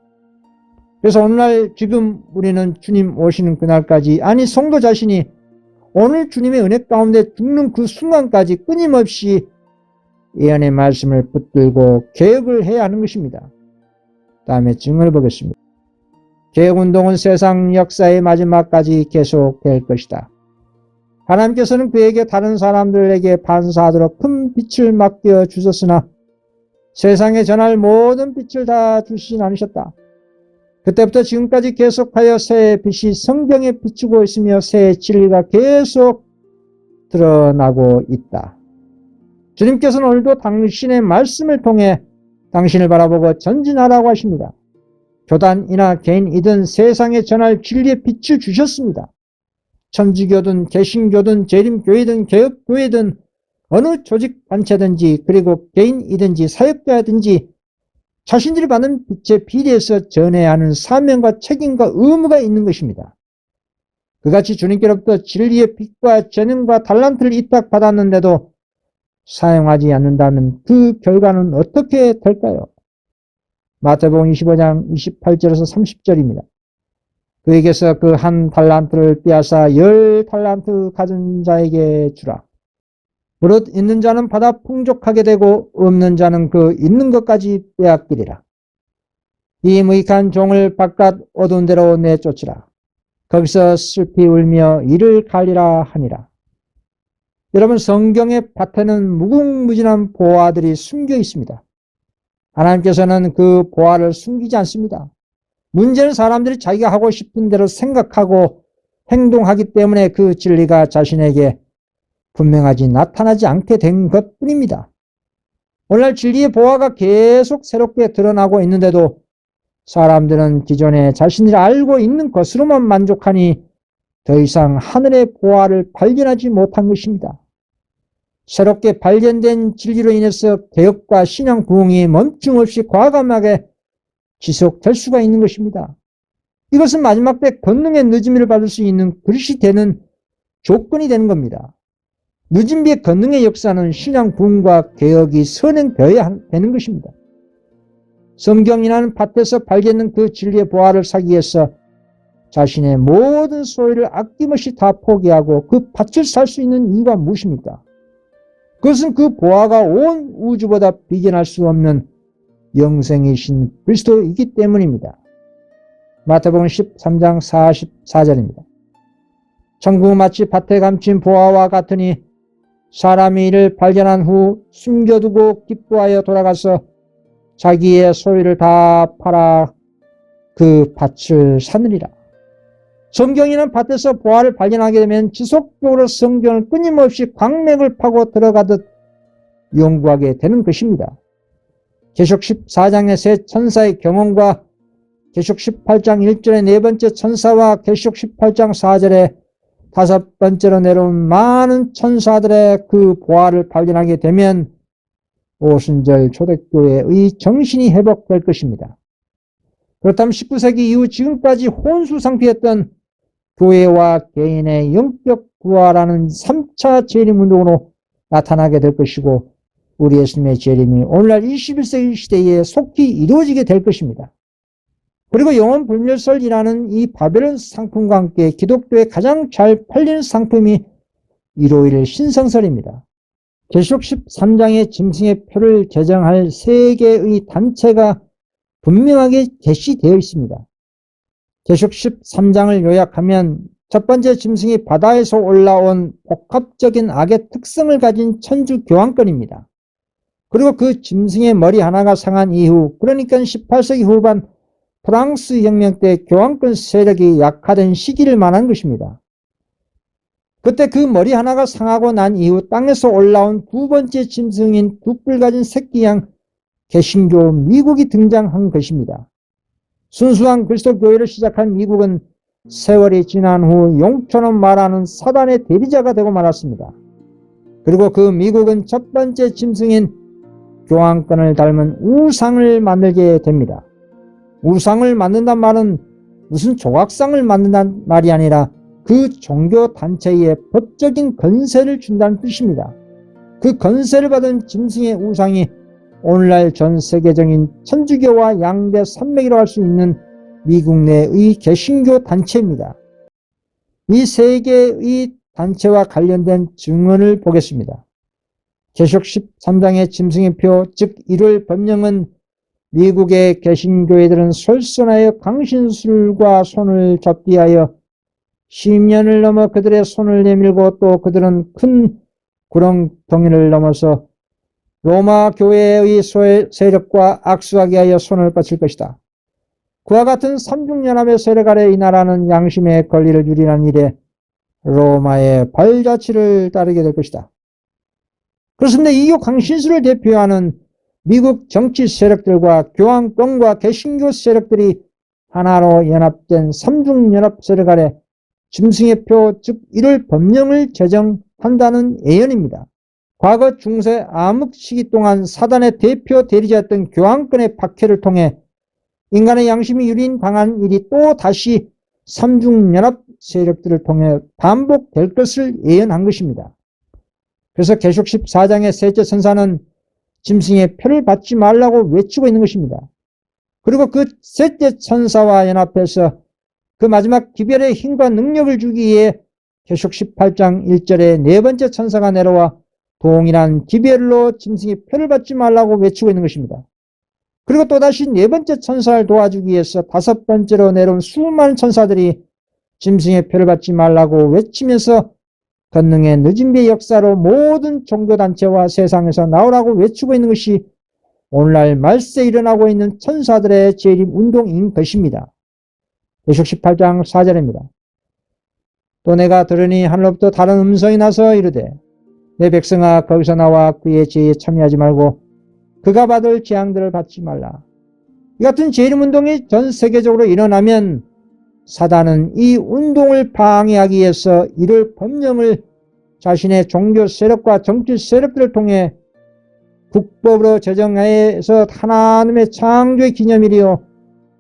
그래서 오늘날 지금 우리는 주님 오시는 그날까지, 아니 성도 자신이 오늘 주님의 은혜 가운데 죽는 그 순간까지 끊임없이 예언의 말씀을 붙들고 개혁을 해야 하는 것입니다. 다음에 증언을 보겠습니다. 개혁운동은 세상 역사의 마지막까지 계속될 것이다. 하나님께서는 그에게 다른 사람들에게 반사하도록 큰 빛을 맡겨주셨으나 세상에 전할 모든 빛을 다 주시진 않으셨다. 그때부터 지금까지 계속하여 새 빛이 성경에 비추고 있으며 새 진리가 계속 드러나고 있다. 주님께서는 오늘도 당신의 말씀을 통해 당신을 바라보고 전진하라고 하십니다. 교단이나 개인이든 세상에 전할 진리의 빛을 주셨습니다. 천주교든 개신교든 재림교회든 개혁교회든 어느 조직 단체든지 그리고 개인이든지 사역자든지 자신들이 받는 빛에 비례해서 전해야 하는 사명과 책임과 의무가 있는 것입니다. 그같이 주님께로부터 진리의 빛과 재능과 달란트를 위탁받았는데도 사용하지 않는다면 그 결과는 어떻게 될까요? 마태복음 25장 28절에서 30절입니다. 그에게서 그 한 달란트를 빼앗아 10달란트 가진 자에게 주라. 무릇 있는 자는 받아 풍족하게 되고 없는 자는 그 있는 것까지 빼앗기리라. 이 무익한 종을 바깥 어두운 데로 내쫓으라. 거기서 슬피 울며 이를 갈리라 하니라. 여러분, 성경의 밭에는 무궁무진한 보화들이 숨겨 있습니다. 하나님께서는 그 보화를 숨기지 않습니다. 문제는 사람들이 자기가 하고 싶은 대로 생각하고 행동하기 때문에 그 진리가 자신에게 분명하지 나타나지 않게 된 것뿐입니다. 오늘날 진리의 보화가 계속 새롭게 드러나고 있는데도 사람들은 기존에 자신들이 알고 있는 것으로만 만족하니 더 이상 하늘의 보화를 발견하지 못한 것입니다. 새롭게 발견된 진리로 인해서 개혁과 신앙 부흥이 멈춤없이 과감하게 지속될 수가 있는 것입니다. 이것은 마지막 때 권능의 늦음을 받을 수 있는 그릇이 되는 조건이 되는 겁니다. 늦은 비의 권능의 역사는 신앙 부흥과 개혁이 선행되어야 되는 것입니다. 성경이라는 밭에서 발견된 그 진리의 보화를 사기 위해서 자신의 모든 소유를 아낌없이 다 포기하고 그 밭을 살 수 있는 이유가 무엇입니까? 그것은 그 보화가 온 우주보다 비견할 수 없는 영생이신 그리스도이기 때문입니다. 마태복음 13장 44절입니다. 천국은 마치 밭에 감춘 보화와 같으니 사람이 이를 발견한 후 숨겨두고 기뻐하여 돌아가서 자기의 소유를 다 팔아 그 밭을 사느니라. 성경이는 밭에서 보화를 발견하게 되면 지속적으로 성경을 끊임없이 광맥을 파고 들어가듯 연구하게 되는 것입니다. 계시록 14장의 새 천사의 경험과 계시록 18장 1절의 네 번째 천사와 계시록 18장 4절에 다섯 번째로 내려온 많은 천사들의 그 보화를 발견하게 되면 오순절 초대교회의 정신이 회복될 것입니다. 그렇다면 19세기 이후 지금까지 혼수 상태였던 교회와 개인의 영적 부활하는 3차 재림운동으로 나타나게 될 것이고 우리 예수님의 재림이 오늘날 21세기 시대에 속히 이루어지게 될 것입니다. 그리고 영원불멸설이라는 이 바벨론 상품과 함께 기독교에 가장 잘 팔리는 상품이 일요일 신성설입니다. 계시록 13장의 짐승의 표를 제정할 세 개의 단체가 분명하게 게시되어 있습니다. 계시록 13장을 요약하면 첫 번째 짐승이 바다에서 올라온 복합적인 악의 특성을 가진 천주 교황권입니다. 그리고 그 짐승의 머리 하나가 상한 이후, 그러니까 18세기 후반 프랑스 혁명 때 교황권 세력이 약화된 시기를 말하는 것입니다. 그때 그 머리 하나가 상하고 난 이후 땅에서 올라온 두 번째 짐승인 두 뿔 가진 새끼양 개신교 미국이 등장한 것입니다. 순수한 그리스도 교회를 시작한 미국은 세월이 지난 후 용처럼 말하는 사단의 대리자가 되고 말았습니다. 그리고 그 미국은 첫 번째 짐승인 교황권을 닮은 우상을 만들게 됩니다. 우상을 만든단 말은 무슨 조각상을 만든다는 말이 아니라 그 종교 단체에 법적인 건세를 준다는 뜻입니다. 그 건세를 받은 짐승의 우상이 오늘날 전 세계적인 천주교와 양대 산맥이라고 할 수 있는 미국 내의 개신교 단체입니다. 이 세 개의 단체와 관련된 증언을 보겠습니다. 계시록 13장의 짐승의 표, 즉 1월 법령은 미국의 개신교회들은 솔선하여 강신술과 손을 잡기 하여 10년을 넘어 그들의 손을 내밀고 또 그들은 큰 구렁텅이를 넘어서 로마 교회의 세력과 악수하게 하여 손을 뻗칠 것이다. 그와 같은 삼중연합의 세력 아래 이 나라는 양심의 권리를 유린한 일에 로마의 발자취를 따르게 될 것이다. 그렇습니다. 이 강신술을 대표하는 미국 정치 세력들과 교황권과 개신교 세력들이 하나로 연합된 삼중연합 세력 아래 짐승의 표, 즉 1월 법령을 제정한다는 예언입니다. 과거 중세 암흑 시기 동안 사단의 대표 대리자였던 교황권의 박해를 통해 인간의 양심이 유린당한 일이 또 다시 삼중연합 세력들을 통해 반복될 것을 예언한 것입니다. 그래서 계시록 14장의 셋째 천사는 짐승의 표를 받지 말라고 외치고 있는 것입니다. 그리고 그 셋째 천사와 연합해서 그 마지막 기별의 힘과 능력을 주기 위해 계시록 18장 1절에 네 번째 천사가 내려와 동일한 기별로 짐승의 표를 받지 말라고 외치고 있는 것입니다. 그리고 또다시 네 번째 천사를 도와주기 위해서 다섯 번째로 내려온 수많은 천사들이 짐승의 표를 받지 말라고 외치면서 권능의 늦은 비의 역사로 모든 종교단체와 세상에서 나오라고 외치고 있는 것이 오늘날 말세에 일어나고 있는 천사들의 재림운동인 것입니다. 계시록 18장 4절입니다. 또 내가 들으니 하늘로부터 다른 음성이 나서 이르되 내 백성아 거기서 나와 그의 죄에 참여하지 말고 그가 받을 재앙들을 받지 말라. 이 같은 재림운동이 전 세계적으로 일어나면 사단은 이 운동을 방해하기 위해서 이를 법령을 자신의 종교 세력과 정치 세력들을 통해 국법으로 제정해서 하나님의 창조의 기념일이요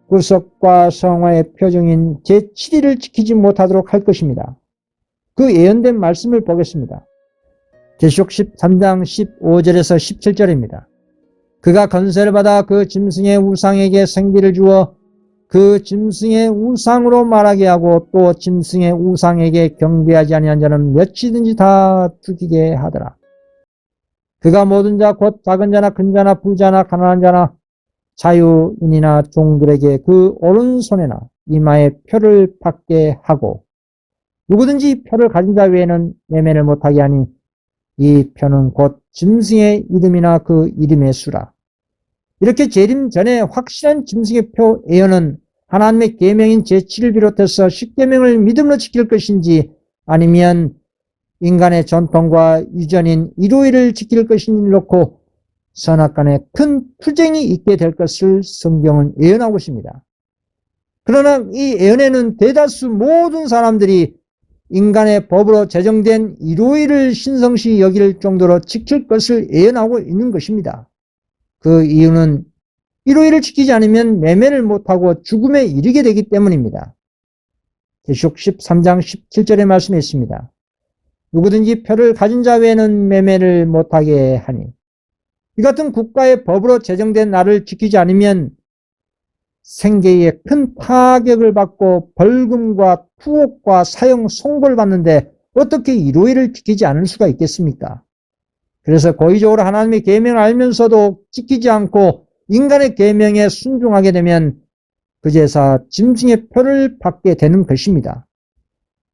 구속과 성화의 표정인 제7일을 지키지 못하도록 할 것입니다. 그 예언된 말씀을 보겠습니다. 계시록 13장 15절에서 17절입니다. 그가 건세를 받아 그 짐승의 우상에게 생기를 주어 그 짐승의 우상으로 말하게 하고 또 짐승의 우상에게 경배하지 아니한 자는 몇이든지 다 죽이게 하더라. 그가 모든 자 곧 작은 자나 큰 자나 부자나 가난한 자나 자유인이나 종들에게 그 오른손에나 이마에 표를 받게 하고 누구든지 표를 가진 자 외에는 매매를 못하게 하니 이 표는 곧 짐승의 이름이나 그 이름의 수라. 이렇게 재림 전에 확실한 짐승의 표 예언은 하나님의 계명인 제7을 비롯해서 10계명을 믿음으로 지킬 것인지 아니면 인간의 전통과 유전인 일요일을 지킬 것인지 놓고 선악간에 큰 투쟁이 있게 될 것을 성경은 예언하고 있습니다. 그러나 이 예언에는 대다수 모든 사람들이 인간의 법으로 제정된 일요일을 신성시 여길 정도로 지킬 것을 예언하고 있는 것입니다. 그 이유는 일요일을 지키지 않으면 매매를 못하고 죽음에 이르게 되기 때문입니다. 계시록 13장 17절의 말씀에 있습니다. 누구든지 표를 가진 자 외에는 매매를 못하게 하니, 이 같은 국가의 법으로 제정된 날을 지키지 않으면 생계에 큰 타격을 받고 벌금과 투옥과 사형 송고를 받는데 어떻게 일요일을 지키지 않을 수가 있겠습니까? 그래서 고의적으로 하나님의 계명을 알면서도 지키지 않고 인간의 계명에 순종하게 되면 그제서 짐승의 표를 받게 되는 것입니다.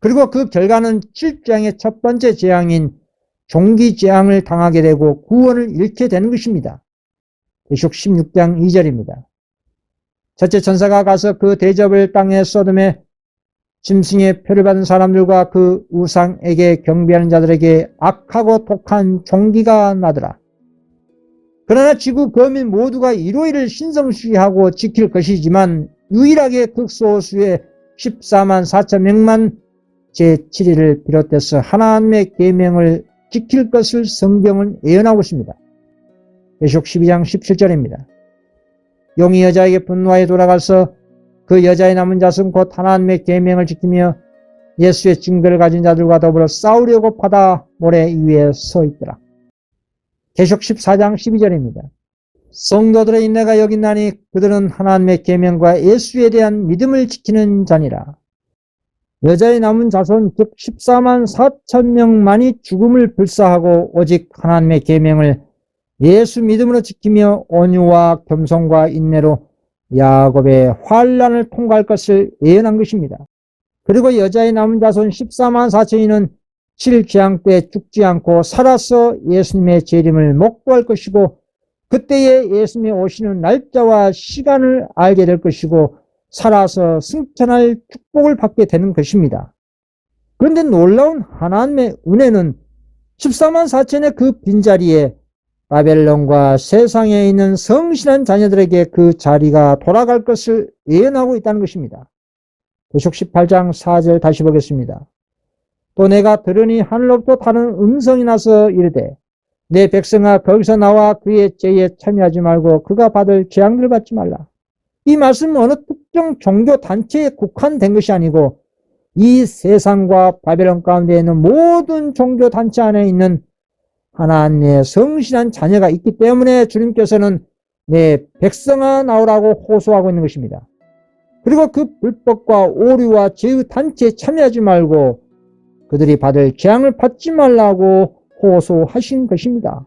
그리고 그 결과는 7장의 첫 번째 재앙인 종기재앙을 당하게 되고 구원을 잃게 되는 것입니다. 계시록 16장 2절입니다. 첫째 천사가 가서 그 대접을 땅에 쏟음에 짐승의 표를 받은 사람들과 그 우상에게 경배하는 자들에게 악하고 독한 종기가 나더라. 그러나 지구 거민 모두가 일요일을 신성시하고 지킬 것이지만 유일하게 극소수의 14만 4천 명만 제7일을 비롯해서 하나님의 계명을 지킬 것을 성경은 예언하고 있습니다. 계시록 12장 17절입니다. 용이 여자에게 분노하여 돌아가서 그 여자의 남은 자손 곧 하나님의 계명을 지키며 예수의 증거를 가진 자들과 더불어 싸우려고 바다 모래 위에 서 있더라. 계시록 14장 12절입니다. 성도들의 인내가 여기 있나니 그들은 하나님의 계명과 예수에 대한 믿음을 지키는 자니라. 여자의 남은 자손 즉 14만 4천 명만이 죽음을 불사하고 오직 하나님의 계명을 예수 믿음으로 지키며 온유와 겸손과 인내로 야곱의 환난을 통과할 것을 예언한 것입니다. 그리고 여자의 남은 자손 14만 4천인은 7재앙 때 죽지 않고 살아서 예수님의 재림을 목도할 것이고 그때에 예수님이 오시는 날짜와 시간을 알게 될 것이고 살아서 승천할 축복을 받게 되는 것입니다. 그런데 놀라운 하나님의 은혜는 14만 4천의 그 빈자리에 바벨론과 세상에 있는 성실한 자녀들에게 그 자리가 돌아갈 것을 예언하고 있다는 것입니다. 계시록 18장 4절 다시 보겠습니다. 또 내가 들으니 하늘로부터 다른 음성이 나서 이르되 내 백성아 거기서 나와 그의 죄에 참여하지 말고 그가 받을 재앙을 받지 말라. 이 말씀은 어느 특정 종교 단체에 국한된 것이 아니고 이 세상과 바벨론 가운데 있는 모든 종교 단체 안에 있는 하나님의 성실한 자녀가 있기 때문에 주님께서는 내 백성아 나오라고 호소하고 있는 것입니다. 그리고 그 불법과 오류와 죄의 단체에 참여하지 말고 그들이 받을 재앙을 받지 말라고 호소하신 것입니다.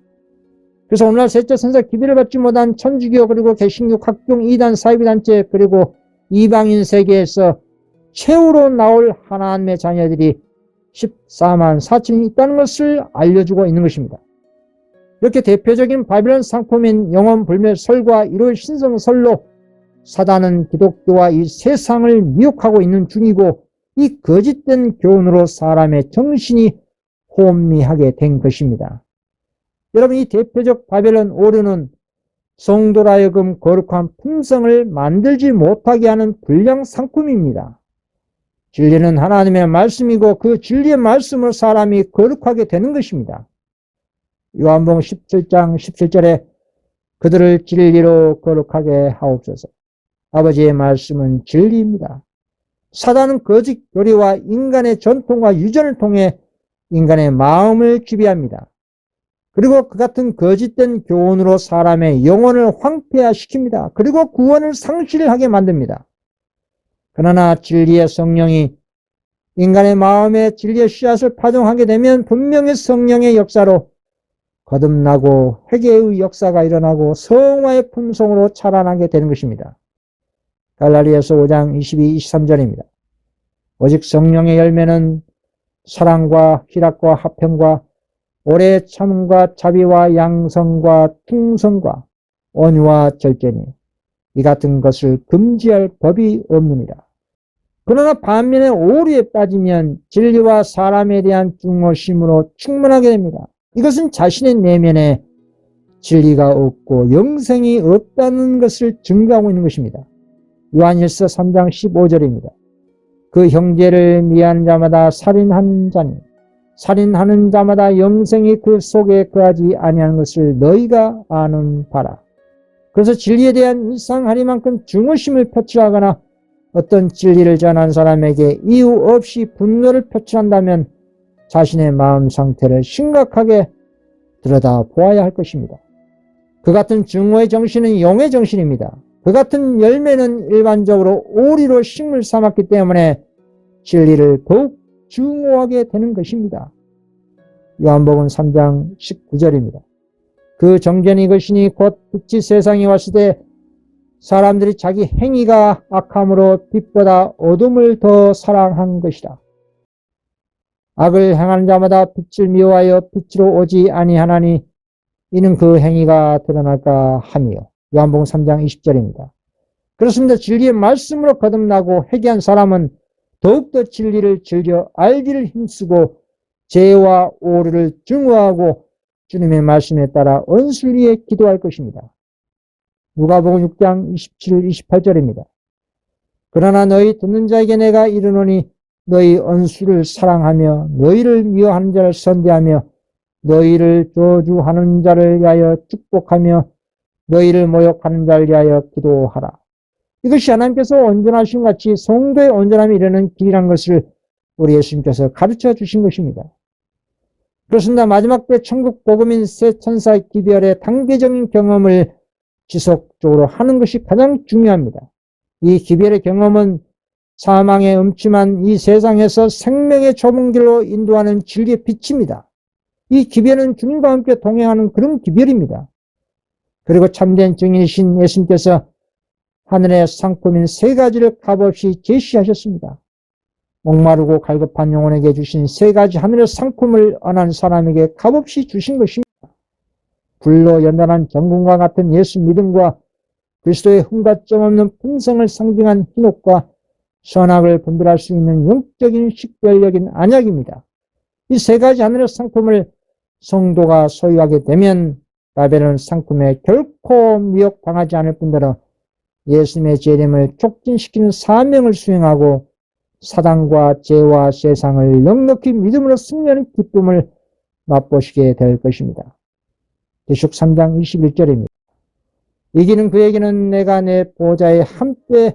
그래서 오늘날 셋째 선사 기별을 받지 못한 천주교 그리고 개신교 각종 이단 사이비단체 그리고 이방인 세계에서 최후로 나올 하나님의 자녀들이 14만 4천이 있다는 것을 알려주고 있는 것입니다. 이렇게 대표적인 바벨론 상품인 영원불멸설과 일요일 신성설로 사단은 기독교와 이 세상을 미혹하고 있는 중이고 이 거짓된 교훈으로 사람의 정신이 혼미하게 된 것입니다. 여러분, 이 대표적 바벨론 오류는 성도로 하여금 거룩한 품성을 만들지 못하게 하는 불량 상품입니다. 진리는 하나님의 말씀이고 그 진리의 말씀으로 사람이 거룩하게 되는 것입니다. 요한복음 17장 17절에 그들을 진리로 거룩하게 하옵소서. 아버지의 말씀은 진리입니다. 사단은 거짓 교리와 인간의 전통과 유전을 통해 인간의 마음을 지배합니다. 그리고 그 같은 거짓된 교훈으로 사람의 영혼을 황폐화시킵니다. 그리고 구원을 상실하게 만듭니다. 그러나 진리의 성령이 인간의 마음에 진리의 씨앗을 파종하게 되면 분명히 성령의 역사로 거듭나고 회개의 역사가 일어나고 성화의 품성으로 자라나게 되는 것입니다. 갈라디아서 5장 22, 23절입니다. 오직 성령의 열매는 사랑과 희락과 화평과 오래 참음과 자비와 양성과 충성과 온유와 절제니 이 같은 것을 금지할 법이 없느니라. 그러나 반면에 오류에 빠지면 진리와 사람에 대한 중오심으로 충만하게 됩니다. 이것은 자신의 내면에 진리가 없고 영생이 없다는 것을 증거하고 있는 것입니다. 요한일서 3장 15절입니다. 그 형제를 미워하는 자마다 살인하는 자니 살인하는 자마다 영생이 그 속에 거하지 아니하는 것을 너희가 아는 바라. 그래서 진리에 대한 일상하리만큼 중의심을 표출하거나 어떤 진리를 전한 사람에게 이유 없이 분노를 표출한다면 자신의 마음 상태를 심각하게 들여다보아야 할 것입니다. 그 같은 증오의 정신은 용의 정신입니다. 그 같은 열매는 일반적으로 오리로 식물 삼았기 때문에 진리를 더욱 증오하게 되는 것입니다. 요한복음 3장 19절입니다. 그 정견이 이것이니 곧 빛이 세상에 왔을 때 사람들이 자기 행위가 악함으로 빛보다 어둠을 더 사랑한 것이다. 악을 행하는 자마다 빛을 미워하여 빛으로 오지 아니하나니 이는 그 행위가 드러날까 함이요. 요한복음 3장 20절입니다. 그렇습니다. 진리의 말씀으로 거듭나고 회개한 사람은 더욱더 진리를 즐겨 알기를 힘쓰고 죄와 오류를 증오하고 주님의 말씀에 따라 언술리에 기도할 것입니다. 누가복음 6장 27, 28절입니다. 그러나 너희 듣는 자에게 내가 이르노니 너희 언수를 사랑하며 너희를 미워하는 자를 선대하며 너희를 저주하는 자를 위하여 축복하며 너희를 모욕하는 자를 위하여 기도하라. 이것이 하나님께서 온전하신 같이 성도의 온전함이 이르는 길이라는 것을 우리 예수님께서 가르쳐 주신 것입니다. 그렇습니다. 마지막 때 천국 복음인 새 천사의 기별의 단계적인 경험을 지속적으로 하는 것이 가장 중요합니다. 이 기별의 경험은 사망의 음침한 이 세상에서 생명의 좁은 길로 인도하는 진리의 빛입니다. 이 기별은 주님과 함께 동행하는 그런 기별입니다. 그리고 참된 증인이신 예수님께서 하늘의 상품인 세 가지를 값없이 제시하셨습니다. 목마르고 갈급한 영혼에게 주신 세 가지 하늘의 상품을 언한 사람에게 값없이 주신 것입니다. 불로 연단한 정금과 같은 예수 믿음과 그리스도의 흠과 점 없는 품성을 상징한 흰옷과 선악을 분별할 수 있는 영적인 식별력인 안약입니다. 이 세 가지 하늘의 상품을 성도가 소유하게 되면 바벨론 상품에 결코 미혹당하지 않을 뿐더러 예수님의 재림을 촉진시키는 사명을 수행하고 사단과 죄와 세상을 넉넉히 믿음으로 승리하는 기쁨을 맛보시게 될 것입니다. 계시록 3장 21절입니다. 이기는 그에게는 내가 내 보좌에 함께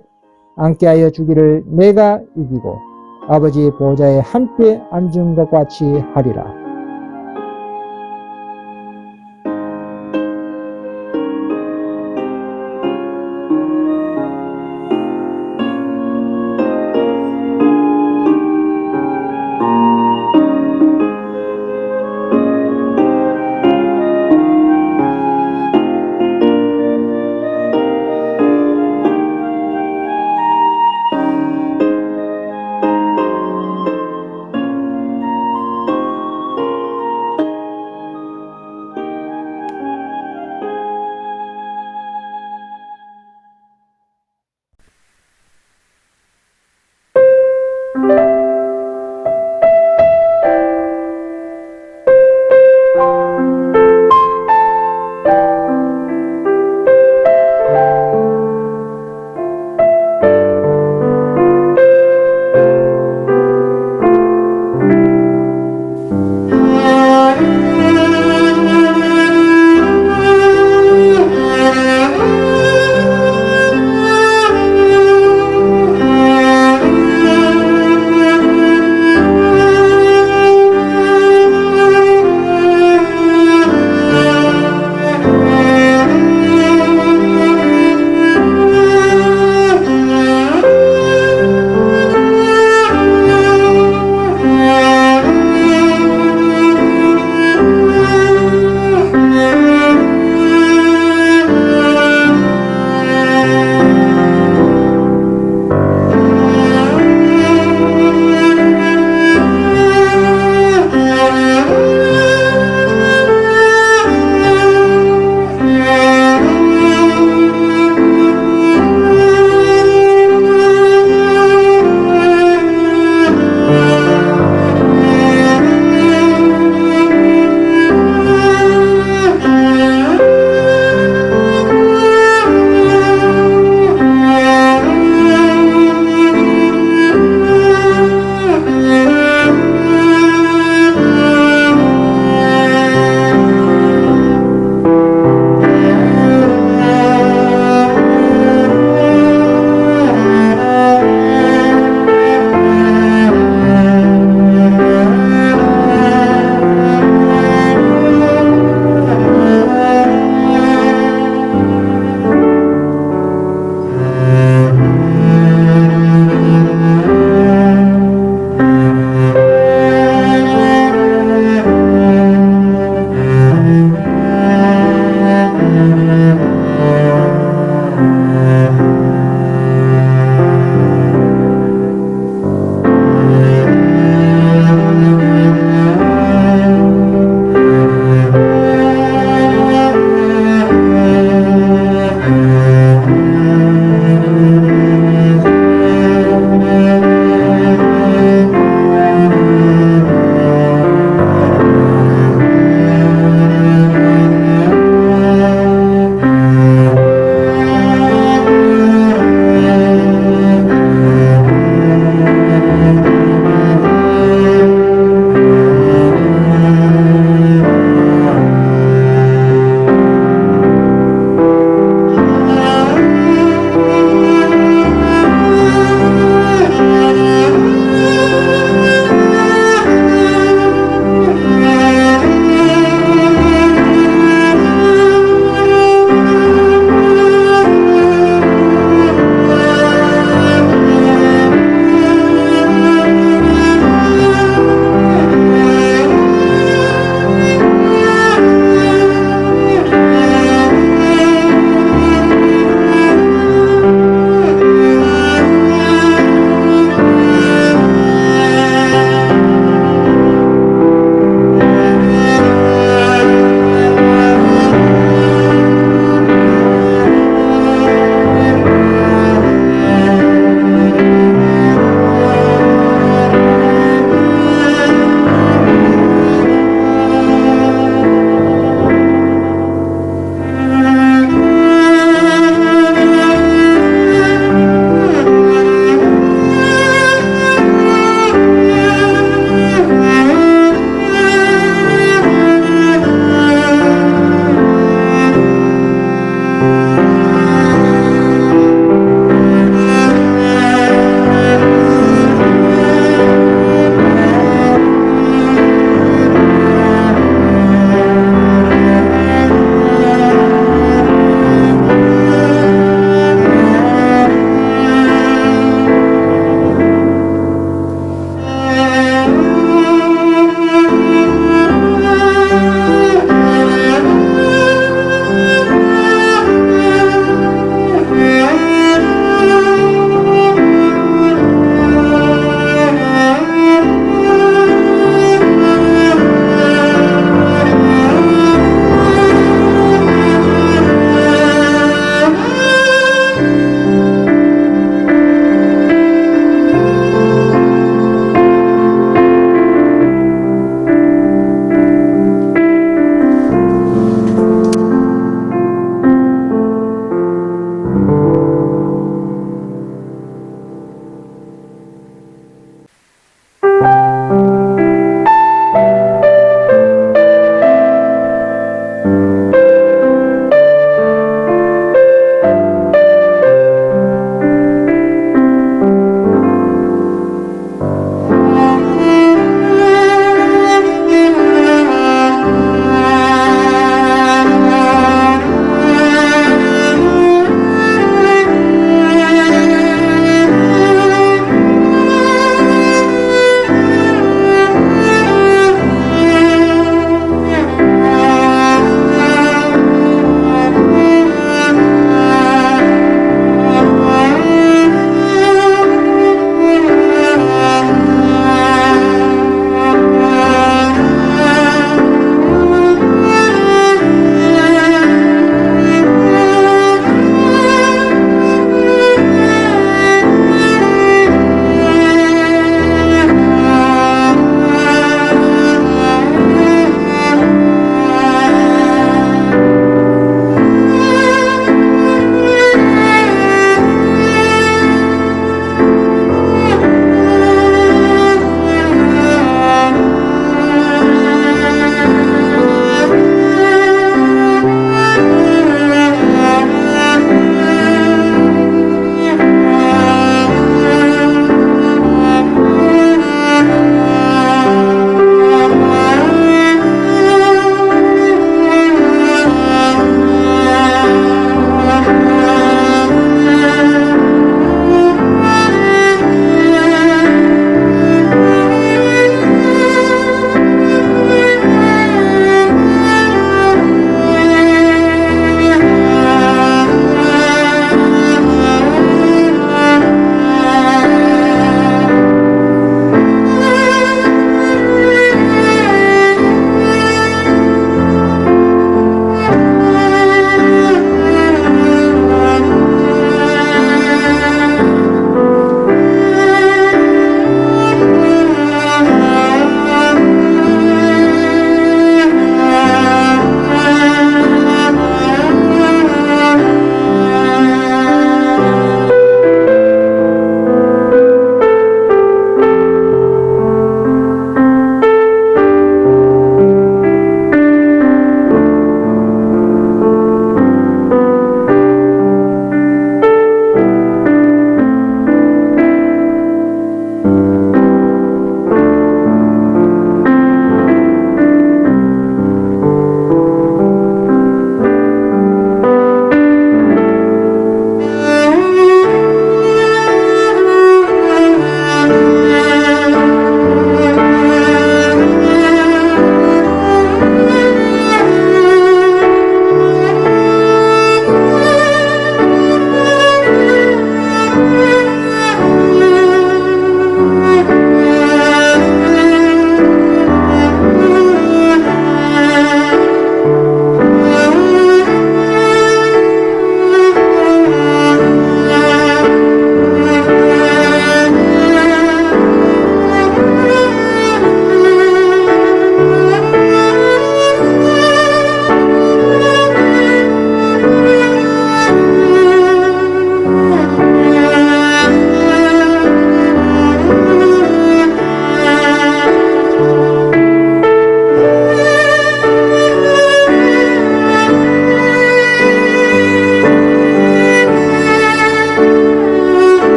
앉게 하여 주기를 내가 이기고 아버지 보좌에 함께 앉은 것 같이 하리라.